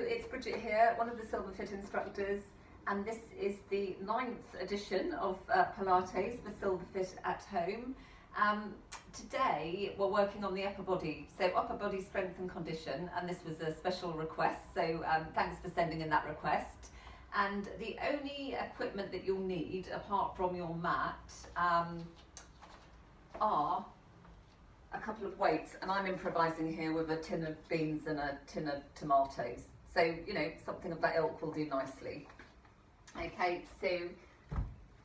it's Brigit here, one of the Silverfit instructors, and this is the 9th edition of Pilates for Silverfit at Home. Today we're working on the upper body, so upper body strength and condition, and this was a special request, so thanks for sending in that request. And the only equipment that you'll need, apart from your mat, are a couple of weights, and I'm improvising here with a tin of beans and a tin of tomatoes. So, you know, something of that ilk will do nicely. Okay, so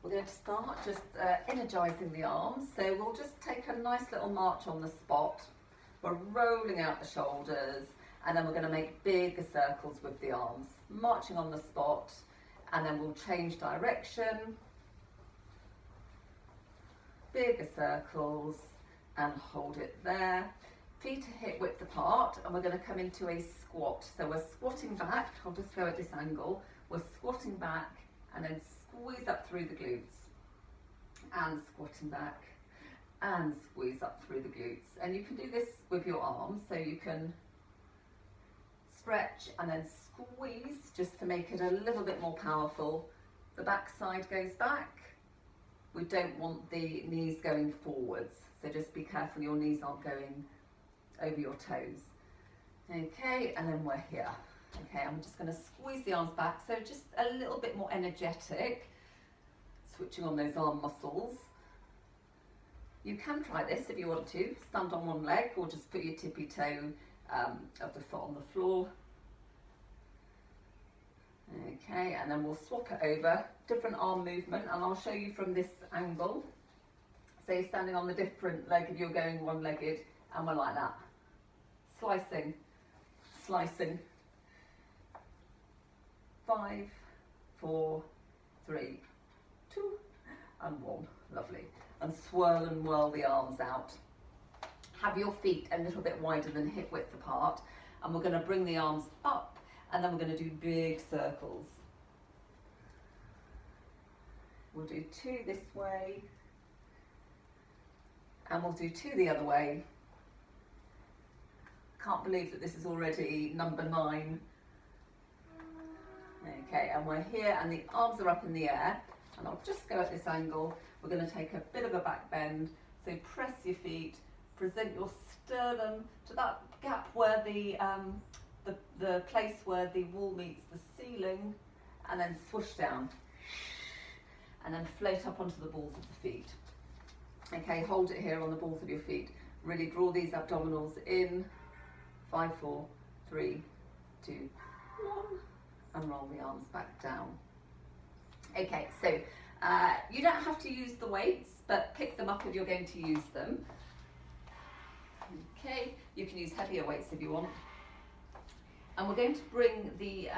we're going to start just energising the arms. So we'll just take a nice little march on the spot. We're rolling out the shoulders, and then we're going to make bigger circles with the arms, marching on the spot, and then we'll change direction, bigger circles, and hold it there. Feet are hip width apart, and we're going to come into a squat. So we're squatting back. I'll just go at this angle. We're squatting back and then squeeze up through the glutes, and squatting back and squeeze up through the glutes. And you can do this with your arms, so you can stretch and then squeeze just to make it a little bit more powerful. The back side goes back. We don't want the knees going forwards, so just be careful your knees aren't going over your toes. Okay, and then we're here. Okay, I'm just going to squeeze the arms back, so just a little bit more energetic, switching on those arm muscles. You can try this if you want to, stand on one leg or just put your tippy toe of the foot on the floor. Okay, and then we'll swap it over, different arm movement, and I'll show you from this angle. So you're standing on the different leg if you're going one-legged, and we're like that. Slicing, slicing. 5, 4, 3, 2, and 1. Lovely. And swirl and whirl the arms out. Have your feet a little bit wider than hip width apart, and we're going to bring the arms up, and then we're going to do big circles. We'll do 2 this way, and we'll do 2 the other way. Can't believe that this is already number 9. Okay, and we're here, and the arms are up in the air, and I'll just go at this angle. We're going to take a bit of a back bend, so press your feet, present your sternum to that gap where the place where the wall meets the ceiling, and then swoosh down, and then float up onto the balls of the feet. Okay, hold it here on the balls of your feet. Really draw these abdominals in. 5, 4, 3, 2, 1, and roll the arms back down. Okay, so you don't have to use the weights, but pick them up if you're going to use them. Okay, you can use heavier weights if you want. And we're going to bring the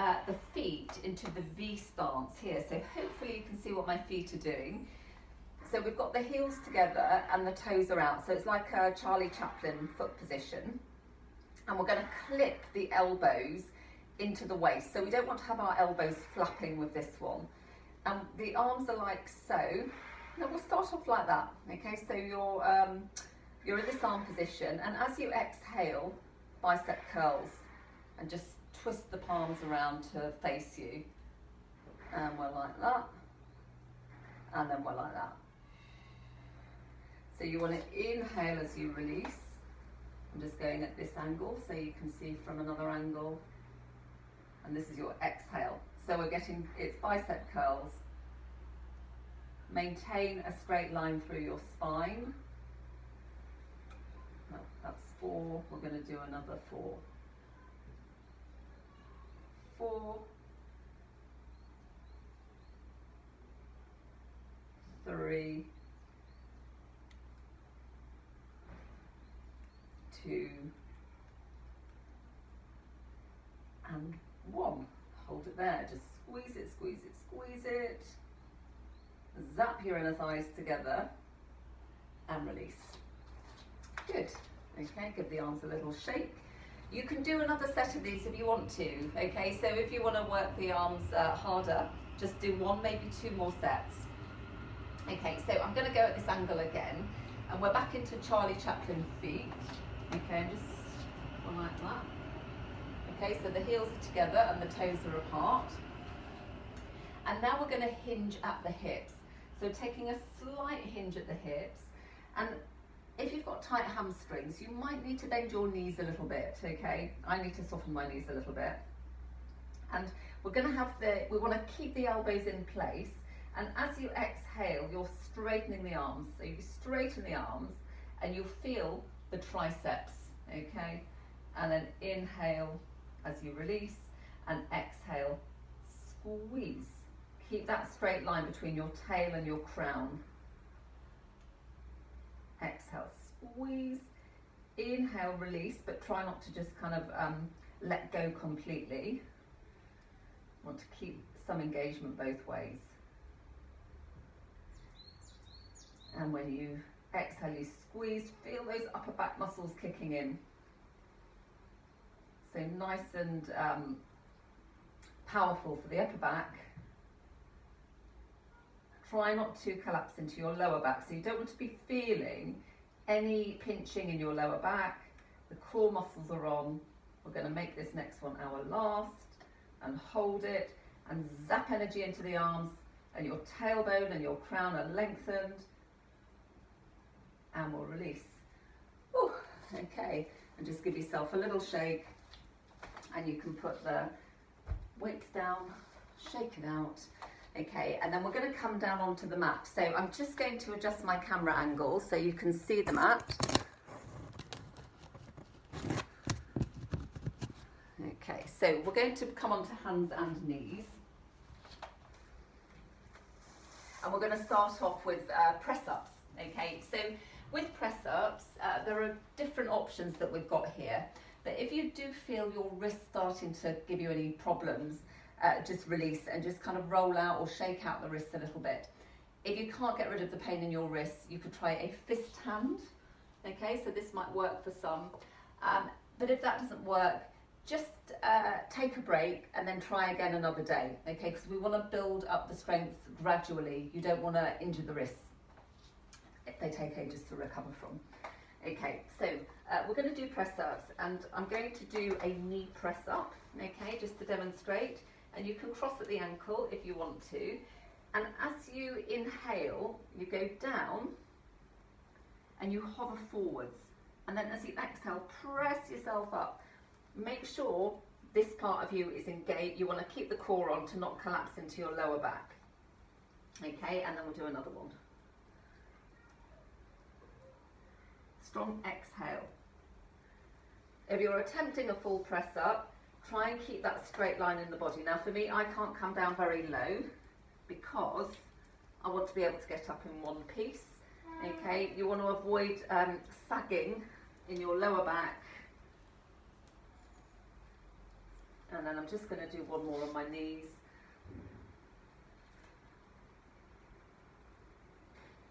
feet into the V stance here. So hopefully you can see what my feet are doing. So we've got the heels together and the toes are out. So it's like a Charlie Chaplin foot position. And we're going to clip the elbows into the waist. So we don't want to have our elbows flapping with this one. And the arms are like so. Now we'll start off like that. Okay, so you're in this arm position, and as you exhale, bicep curls, and just twist the palms around to face you. And we're like that. And then we're like that. So you want to inhale as you release. I'm just going at this angle so you can see from another angle. And this is your exhale. So we're getting, it's bicep curls. Maintain a straight line through your spine. No, that's 4. We're going to do another 4. 4. 3. 2, and 1. Hold it there, just squeeze it, squeeze it, squeeze it. Zap your inner thighs together and release. Good. Okay, give the arms a little shake. You can do another set of these if you want to. Okay, so if you want to work the arms harder, just do 1, maybe 2 more sets. Okay, so I'm going to go at this angle again, and we're back into Charlie Chaplin feet. Okay, and just like that. Okay, so the heels are together and the toes are apart. And now we're going to hinge at the hips. So taking a slight hinge at the hips, and if you've got tight hamstrings, you might need to bend your knees a little bit, okay? I need to soften my knees a little bit. And we're going to have we want to keep the elbows in place, and as you exhale, you're straightening the arms. So you straighten the arms, and you'll feel the triceps, okay? And then inhale as you release, and exhale, squeeze. Keep that straight line between your tail and your crown. Exhale, squeeze. Inhale, release, but try not to just kind of let go completely. Want to keep some engagement both ways. And when you exhale, you squeeze, feel those upper back muscles kicking in. So nice and powerful for the upper back. Try not to collapse into your lower back. So you don't want to be feeling any pinching in your lower back. The core muscles are on. We're going to make this next one our last, and hold it and zap energy into the arms, and your tailbone and your crown are lengthened, and we'll release. Whew. Okay, and just give yourself a little shake, and you can put the weights down, shake it out. Okay, and then we're going to come down onto the mat. So I'm just going to adjust my camera angle so you can see the mat. Okay, so we're going to come onto hands and knees. And we're going to start off with press-ups. Okay, so with press-ups, there are different options that we've got here. But if you do feel your wrist starting to give you any problems, just release and just kind of roll out or shake out the wrists a little bit. If you can't get rid of the pain in your wrists, you could try a fist hand. Okay, so this might work for some. But if that doesn't work, just take a break and then try again another day. Okay, because we want to build up the strength gradually. You don't want to injure the wrists. They take ages to recover from. Okay, so we're going to do press-ups, and I'm going to do a knee press-up, okay, just to demonstrate. And you can cross at the ankle if you want to. And as you inhale, you go down and you hover forwards. And then as you exhale, press yourself up. Make sure this part of you is engaged. You want to keep the core on to not collapse into your lower back. Okay, and then we'll do another one. Strong exhale. If you're attempting a full press up, try and keep that straight line in the body. Now for me, I can't come down very low because I want to be able to get up in one piece. Okay, you want to avoid sagging in your lower back. And then I'm just going to do one more on my knees.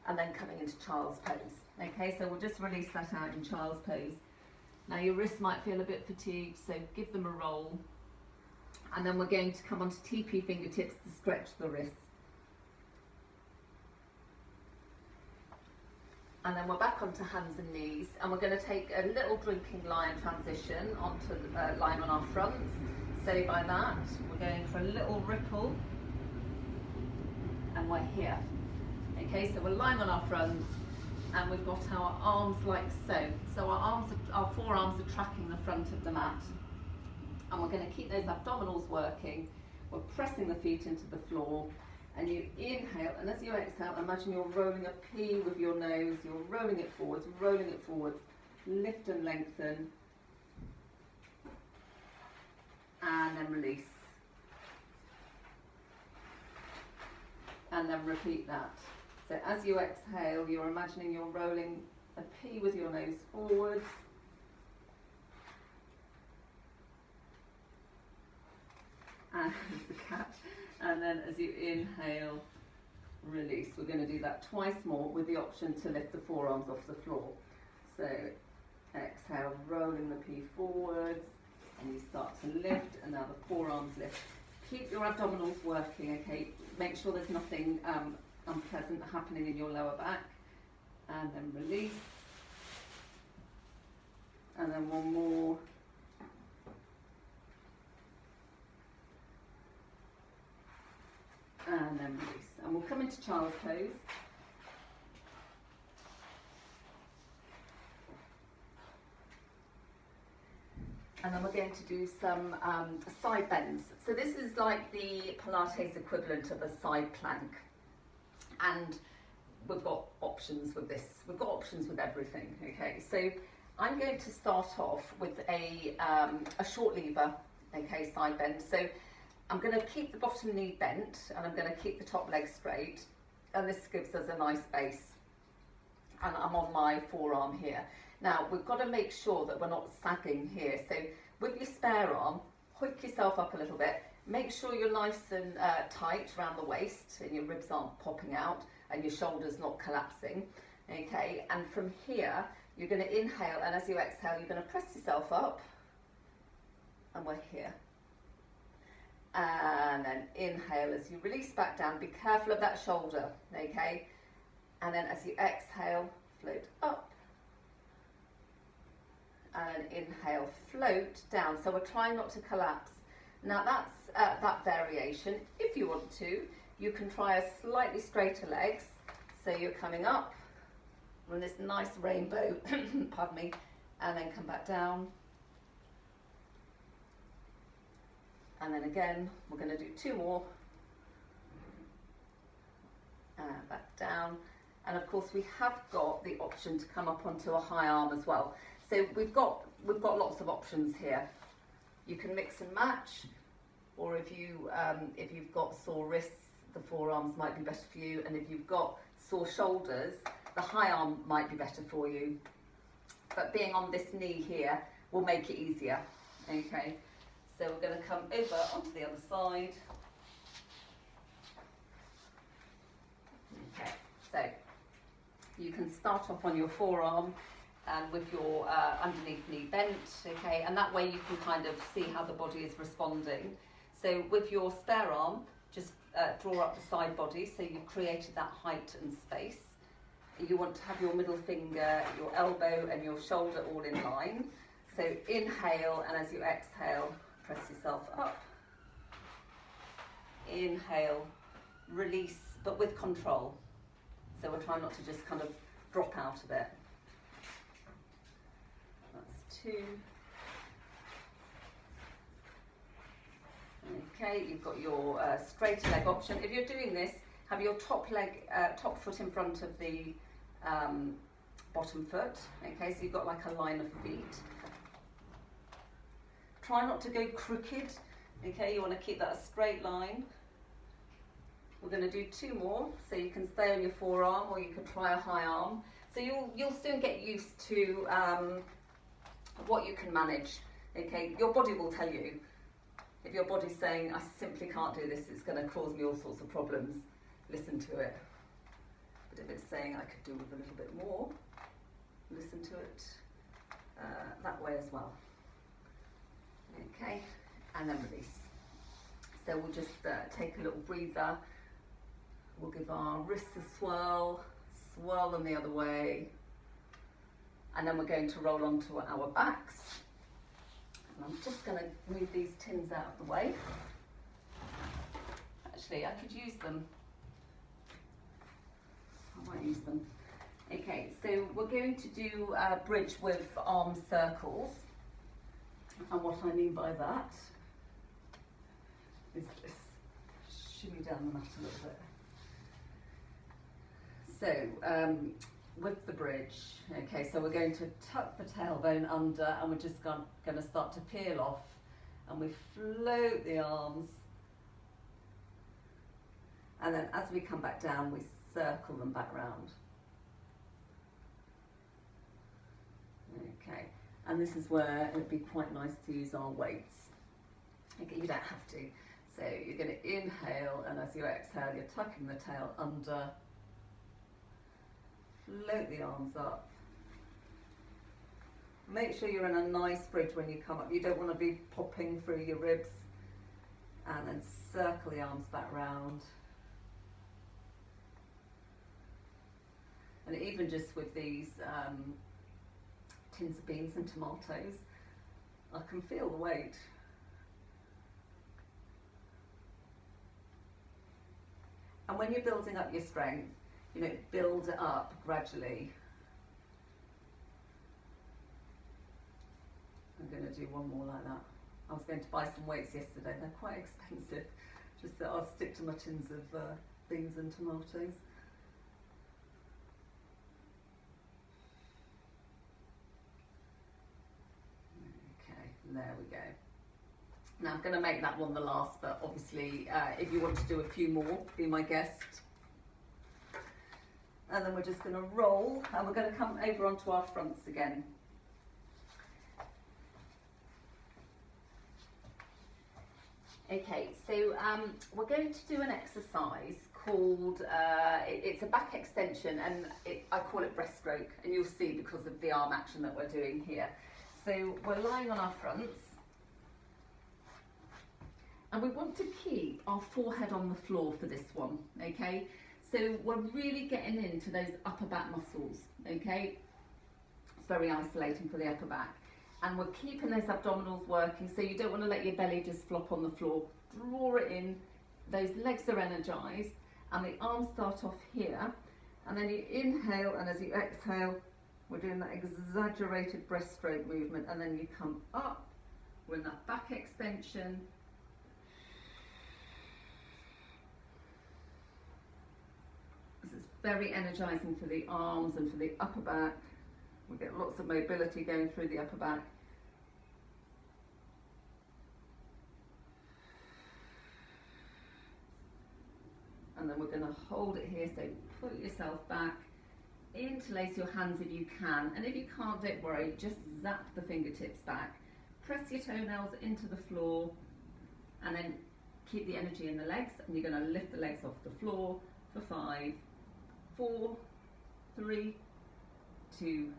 And then coming into child's pose. Okay, so we'll just release that out in child's pose. Now your wrists might feel a bit fatigued, so give them a roll. And then we're going to come onto TP fingertips to stretch the wrists. And then we're back onto hands and knees, and we're going to take a little drinking lion transition onto the lying on our fronts. So by that, we're going for a little ripple, and we're here. Okay, so we're lying on our fronts, and we've got our arms like so. So our forearms are tracking the front of the mat. And we're going to keep those abdominals working. We're pressing the feet into the floor. And you inhale, and as you exhale, imagine you're rolling a P with your nose. You're rolling it forwards, lift and lengthen. And then release. And then repeat that. So as you exhale, you're imagining you're rolling a P with your nose forwards. And the cat. And then as you inhale, release. We're going to do that twice more with the option to lift the forearms off the floor. So exhale, rolling the P forwards, and you start to lift, and now the forearms lift. Keep your abdominals working, okay? Make sure there's nothing unpleasant happening in your lower back. And then release. And then one more. we'll come into child's pose. And then we're going to do some side bends. So this is like the Pilates equivalent of a side plank. And we've got options with this. We've got options with everything, okay? So I'm going to start off with a short lever, okay, side bend. So I'm going to keep the bottom knee bent and I'm going to keep the top leg straight. And this gives us a nice base. And I'm on my forearm here. Now, we've got to make sure that we're not sagging here. So with your spare arm, hook yourself up a little bit. Make sure you're nice and tight around the waist and your ribs aren't popping out and your shoulders not collapsing. Okay, and from here, you're going to inhale, and as you exhale, you're going to press yourself up. And we're here. And then inhale as you release back down. Be careful of that shoulder, okay? And then as you exhale, float up. And inhale, float down. So we're trying not to collapse. Now that's that variation. If you want to, you can try a slightly straighter legs. So you're coming up on this nice rainbow, pardon me, and then come back down. And then again, we're going to do 2 more. And back down. And of course we have got the option to come up onto a high arm as well. So we've got lots of options here. You can mix and match, or if you've got sore wrists, the forearms might be better for you, and if you've got sore shoulders, the high arm might be better for you. But being on this knee here will make it easier. Okay, so we're going to come over onto the other side. Okay, so you can start off on your forearm and with your underneath knee bent, okay, and that way you can kind of see how the body is responding. So with your spare arm, just draw up the side body so you've created that height and space. You want to have your middle finger, your elbow and your shoulder all in line. So inhale, and as you exhale, press yourself up. Inhale, release, but with control. So we're trying not to just kind of drop out of it. That's 2. Okay, you've got your straighter leg option. If you're doing this, have your top foot in front of the bottom foot. Okay, so you've got like a line of feet. Try not to go crooked. Okay, you want to keep that a straight line. We're going to do 2 more, so you can stay on your forearm or you can try a high arm. So you'll soon get used to what you can manage. Okay, your body will tell you. If your body's saying, I simply can't do this, it's going to cause me all sorts of problems, listen to it. But if it's saying I could do with a little bit more, listen to it that way as well. Okay, and then release. So we'll just take a little breather. We'll give our wrists a swirl them the other way. And then we're going to roll onto our backs. And I'm just going to move these tins out of the way. Actually, I could use them. I might use them. Okay, so we're going to do a bridge with arm circles. And what I mean by that is this. Shimmy down the mat a little bit. So, with the bridge, okay, so we're going to tuck the tailbone under and we're just going to start to peel off, and we float the arms, and then as we come back down we circle them back round. Okay, and this is where it would be quite nice to use our weights. Okay, you don't have to. So you're going to inhale, and as you exhale you're tucking the tail under. Float the arms up. Make sure you're in a nice bridge when you come up. You don't want to be popping through your ribs. And then circle the arms back round. And even just with these tins of beans and tomatoes, I can feel the weight. And when you're building up your strength, you know, build it up gradually. I'm going to do one more like that. I was going to buy some weights yesterday, they're quite expensive. Just that I'll stick to my tins of beans and tomatoes. Okay, there we go. Now I'm going to make that one the last, but obviously if you want to do a few more, be my guest. And then we're just going to roll, and we're going to come over onto our fronts again. Okay, so we're going to do an exercise called, it's a back extension, and I call it breaststroke, and you'll see because of the arm action that we're doing here. So we're lying on our fronts, and we want to keep our forehead on the floor for this one, okay? So we're really getting into those upper back muscles, okay? It's very isolating for the upper back. And we're keeping those abdominals working, so you don't want to let your belly just flop on the floor. Draw it in, those legs are energized, and the arms start off here, and then you inhale, and as you exhale, we're doing that exaggerated breaststroke movement, and then you come up, we're in that back extension. This is very energizing for the arms and for the upper back. We get lots of mobility going through the upper back. And then we're going to hold it here, so put yourself back, interlace your hands if you can, and if you can't, don't worry, just zap the fingertips back. Press your toenails into the floor, and then keep the energy in the legs, and you're going to lift the legs off the floor for 5, 4, 3, 2,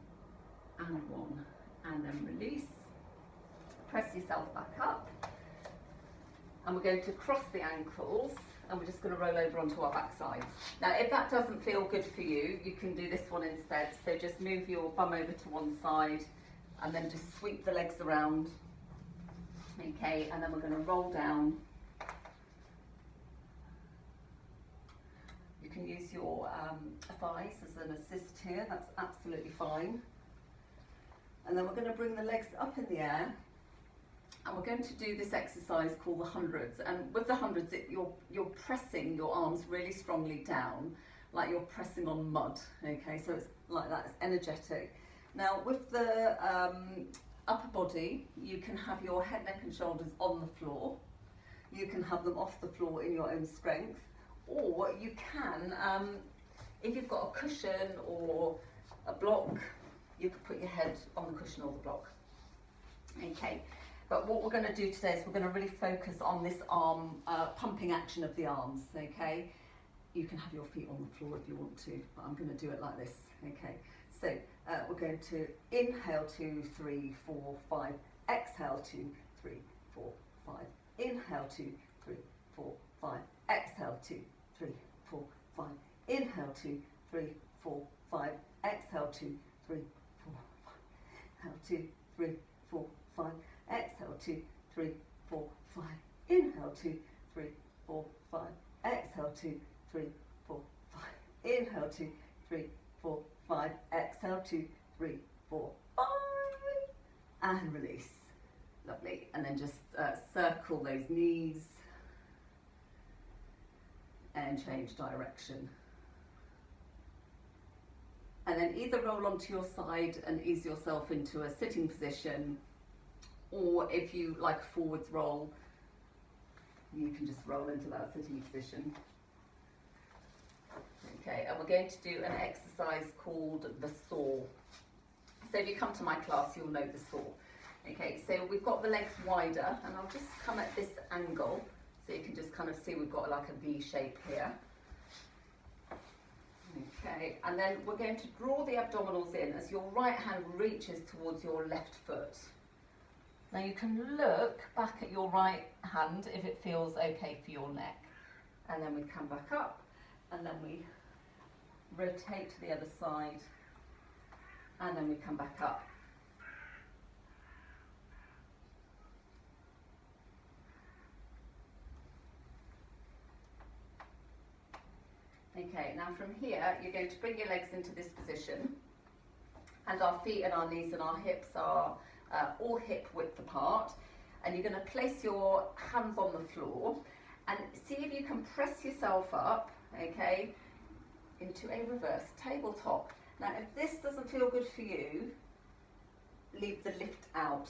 and 1, and then release. Press yourself back up, and we're going to cross the ankles, and we're just going to roll over onto our back sides. Now if that doesn't feel good for you, you can do this one instead. So just move your bum over to one side, and then just sweep the legs around. Okay, and then we're going to roll down. You can use your thighs as an assist here, that's absolutely fine. And then we're going to bring the legs up in the air, and we're going to do this exercise called the hundreds. And with the hundreds, you're pressing your arms really strongly down, like you're pressing on mud, okay? So it's like that, it's energetic. Now with the upper body, you can have your head, neck and shoulders on the floor. You can have them off the floor in your own strength, or you can, if you've got a cushion or a block, you could put your head on the cushion or the block. Okay, but what we're going to do today is we're going to really focus on this arm pumping action of the arms. Okay, you can have your feet on the floor if you want to, but I'm going to do it like this. Okay, so we're going to inhale 2, 3, 4, 5, exhale 2, 3, 4, 5, inhale 2, 3, 4, 5, exhale 2, 3, 4, 5, inhale 2, 3, 4, 5, exhale 2, 3, 4, 5, inhale 2, 3, 4, 5, exhale 2, 3, 4, 5, inhale 2, 3, 4, 5, exhale 2, 3, 4, 5, inhale 2, 3, 4, 5, exhale 2, 3, 4, 5, and release. Lovely. And then just circle those knees and change direction. And then either roll onto your side and ease yourself into a sitting position, or if you like a forwards roll, you can just roll into that sitting position. Okay, and we're going to do an exercise called the saw. So if you come to my class, you'll know the saw. Okay, so we've got the legs wider, and I'll just come at this angle, so you can just kind of see we've got like a V shape here. Okay, and then we're going to draw the abdominals in as your right hand reaches towards your left foot. Now you can look back at your right hand if it feels okay for your neck. And then we come back up, and then we rotate to the other side, and then we come back up. Okay, now from here, you're going to bring your legs into this position, and our feet and our knees and our hips are all hip width apart, and you're going to place your hands on the floor and see if you can press yourself up, okay, into a reverse tabletop. Now, if this doesn't feel good for you, leave the lift out.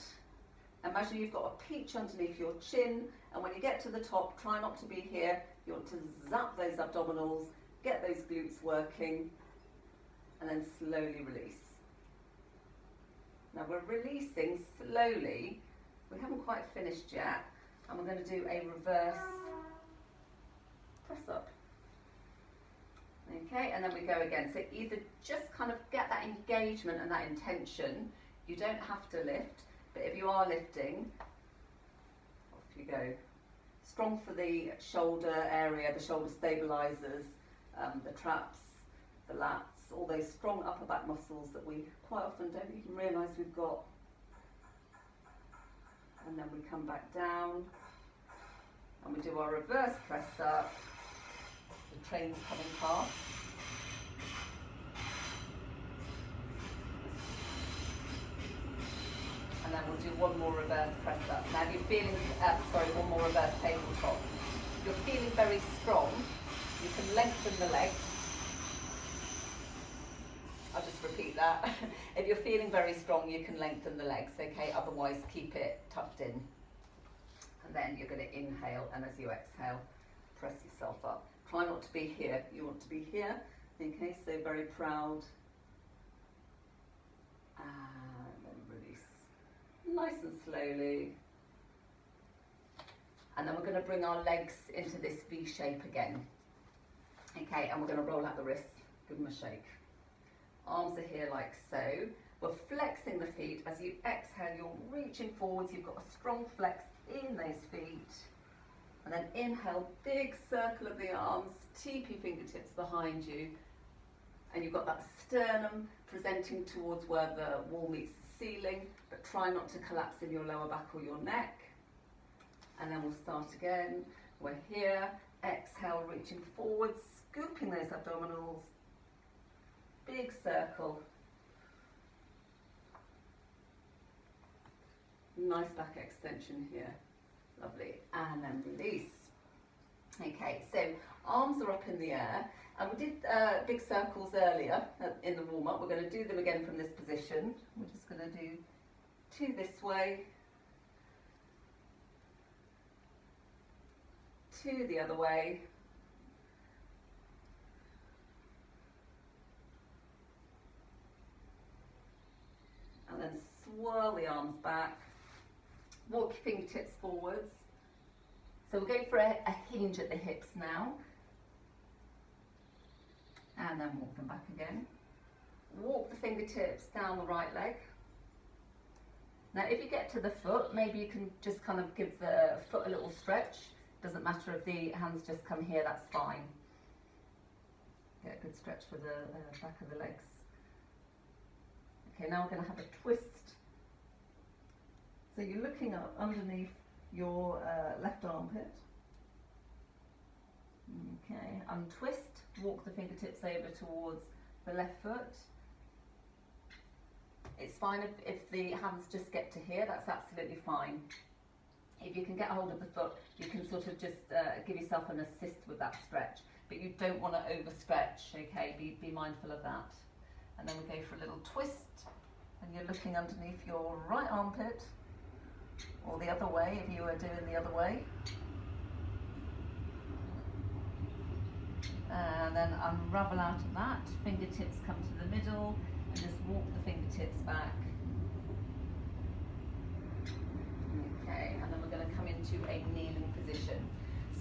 Imagine you've got a peach underneath your chin, and when you get to the top, try not to be here. You want to zap those abdominals, get those glutes working, and then slowly release. Now we're releasing slowly. We haven't quite finished yet, and we're going to do a reverse press up. Okay, and then we go again. So either just kind of get that engagement and that intention. You don't have to lift, but if you are lifting, off you go. Strong for the shoulder area, the shoulder stabilizers, the traps, the lats, all those strong upper back muscles that we quite often don't even realise we've got. And then we come back down and we do our reverse press up. The train's coming past. And then we'll do one more reverse press up. Now if you're feeling, one more reverse tabletop. If you're feeling very strong, you can lengthen the legs. I'll just repeat that. If you're feeling very strong, you can lengthen the legs, okay? Otherwise, keep it tucked in. And then you're going to inhale, and as you exhale, press yourself up. Try not to be here. You want to be here, okay? So very proud. And then release. Nice and slowly. And then we're going to bring our legs into this V shape again. Okay, and we're going to roll out the wrists. Give them a shake. Arms are here like so. We're flexing the feet. As you exhale, you're reaching forwards. You've got a strong flex in those feet. And then inhale, big circle of the arms. Keep your fingertips behind you. And you've got that sternum presenting towards where the wall meets the ceiling, but try not to collapse in your lower back or your neck. And then we'll start again. We're here. Exhale, reaching forwards, scooping those abdominals. Big circle. Nice back extension here. Lovely. And then release. Okay, so arms are up in the air. And we did big circles earlier in the warm-up. We're going to do them again from this position. We're just going to do two this way, two the other way, and then swirl the arms back, walk your fingertips forwards. So we're going for a hinge at the hips now, and then walk them back again. Walk the fingertips down the right leg. Now if you get to the foot, maybe you can just kind of give the foot a little stretch. Doesn't matter if the hands just come here, that's fine. Get a good stretch for the back of the legs. Okay, now we're going to have a twist. So you're looking up underneath your left armpit. Okay, untwist, walk the fingertips over towards the left foot. It's fine if the hands just get to here, that's absolutely fine. If you can get hold of the foot, you can sort of just give yourself an assist with that stretch, but you don't want to overstretch, okay? Be mindful of that. And then we go for a little twist, and you're looking underneath your right armpit, or the other way if you were doing the other way. And then unravel out of that, fingertips come to the middle, and just walk the fingertips back. Okay, and then we're going to come into a kneeling position.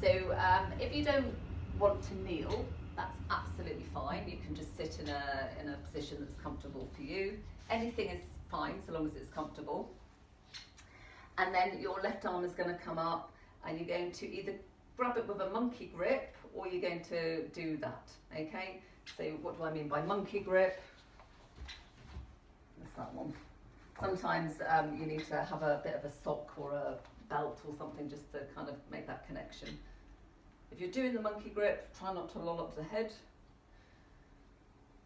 So if you don't want to kneel, that's absolutely fine. You can just sit in a position that's comfortable for you. Anything is fine so long as it's comfortable. And then your left arm is going to come up, and you're going to either grab it with a monkey grip, or you're going to do that, okay? So what do I mean by monkey grip? That's that one. Sometimes you need to have a bit of a sock or a belt or something just to kind of make that connection. If you're doing the monkey grip, try not to loll up the head.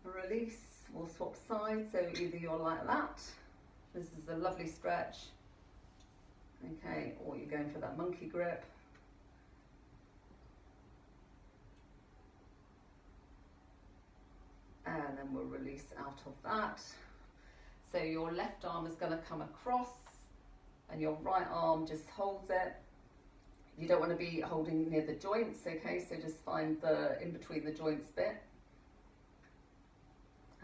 Release. We'll swap sides, so either you're like that, this is a lovely stretch, okay, or you're going for that monkey grip. And then we'll release out of that. So your left arm is going to come across and your right arm just holds it. You don't want to be holding near the joints, okay, so just find the in between the joints bit.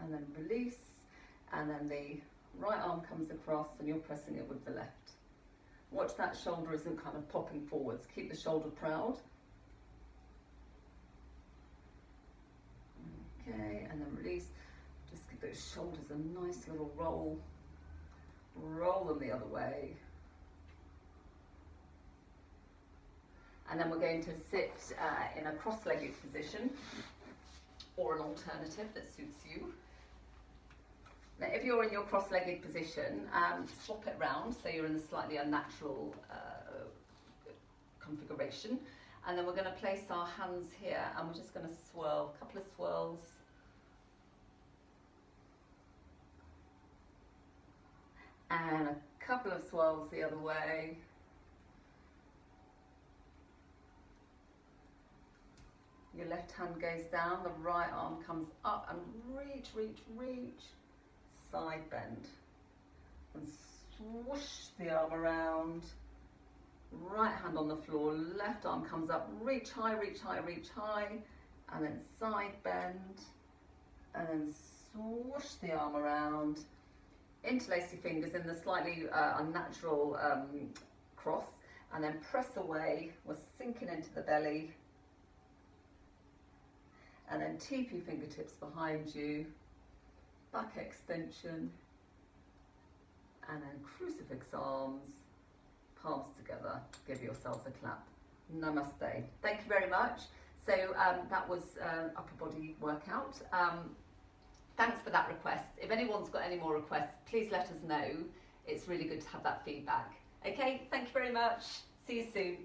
And then release, and then the right arm comes across and you're pressing it with the left. Watch that shoulder isn't kind of popping forwards. Keep the shoulder proud. Okay, and then release. Just give those shoulders a nice little roll. Roll them the other way. And then we're going to sit in a cross-legged position, or an alternative that suits you. Now, if you're in your cross-legged position, swap it round so you're in a slightly unnatural configuration. And then we're going to place our hands here and we're just going to swirl, a couple of swirls. And a couple of swirls the other way. Your left hand goes down, the right arm comes up and reach, reach, reach. Side bend. And swoosh the arm around. Right hand on the floor, left arm comes up, reach high, reach high, reach high. And then side bend. And then swoosh the arm around. Interlace your fingers in the slightly unnatural cross. And then press away. We're sinking into the belly. And then keep your fingertips behind you, back extension, and then crucifix arms, palms together. Give yourselves a clap. Namaste. Thank you very much. So that was upper body workout. Thanks for that request. If anyone's got any more requests, please let us know. It's really good to have that feedback. Okay, thank you very much. See you soon.